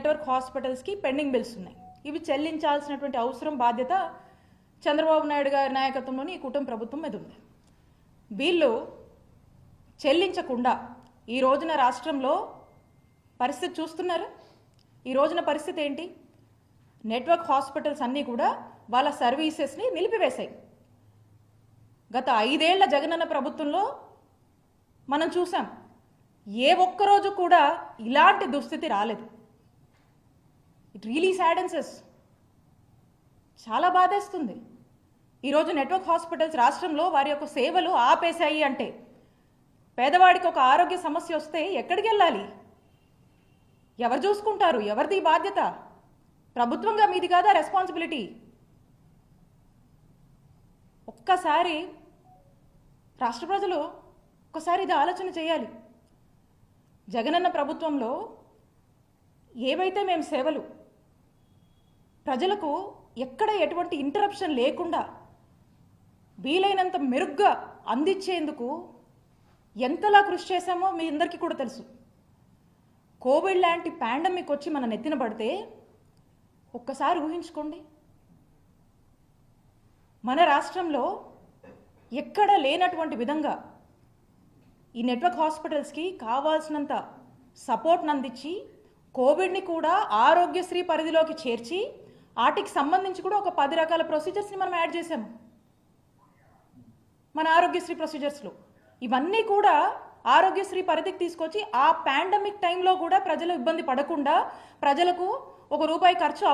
Network హాస్పిటల్స్కి pending bills ఉన్నాయి. ఇవి చెల్లించాల్సినటువంటి అవసరం బాధ్యత చంద్రబాబు నాయుడు గారి నాయకత్వంలోని ఈ కుటుంబ ప్రభుత్వం మీద ఉంది. వీళ్ళు చెల్లించకుండా ఈ రోజున రాష్ట్రంలో పరిస్థితి చూస్తున్నారు. ఈ రోజున పరిస్థితి ఏంటి? నెట్వర్క్ హాస్పిటల్స్ అన్నీ కూడా వాళ్ళ సర్వీసెస్ని నిలిపివేశాయి. గత 5 ఏళ్ల జగనన్న ప్రభుత్వంలో మనం చూసాం, ఏ ఒక్కరోజు కూడా ఇలాంటి దుస్థితి రాలేదు. It really saddens. చాలా బాధేస్తుంది. ఈరోజు నెట్వర్క్ హాస్పిటల్స్ రాష్ట్రంలో వారి యొక్క సేవలు ఆపేశాయి అంటే పేదవాడికి ఒక ఆరోగ్య సమస్య వస్తే ఎక్కడికి వెళ్ళాలి? ఎవరు చూసుకుంటారు? ఎవరిది బాధ్యత? ప్రభుత్వంగా మీది కాదా రెస్పాన్సిబిలిటీ? ఒక్కసారి రాష్ట్ర ప్రజలు ఒక్కసారి ఇది ఆలోచన చేయాలి. జగనన్న ప్రభుత్వంలో ఏవైతే మేము సేవలు ప్రజలకు ఎక్కడ ఎటువంటి ఇంటరప్షన్ లేకుండా వీలైనంత మెరుగ్గా అందించేందుకు ఎంతలా కృషి చేశామో మీ అందరికీ కూడా తెలుసు. కోవిడ్ లాంటి పాండమిక్ వచ్చి మన నెత్తిన పడితే ఒక్కసారి ఊహించుకోండి. మన రాష్ట్రంలో ఎక్కడ లేనటువంటి విధంగా ఈ నెట్వర్క్ హాస్పిటల్స్కి కావాల్సినంత సపోర్ట్ని అందించి కోవిడ్ని కూడా ఆరోగ్యశ్రీ పరిధిలోకి చేర్చి వాటికి సంబంధించి కూడా ఒక 10 రకాల ప్రొసీజర్స్ని మనం యాడ్ చేసాము మన ఆరోగ్యశ్రీ ప్రొసీజర్స్లో. ఇవన్నీ కూడా ఆరోగ్యశ్రీ పరిధికి తీసుకొచ్చి ఆ పాండమిక్ టైంలో కూడా ప్రజలు ఇబ్బంది పడకుండా, ప్రజలకు ₹1 ఖర్చు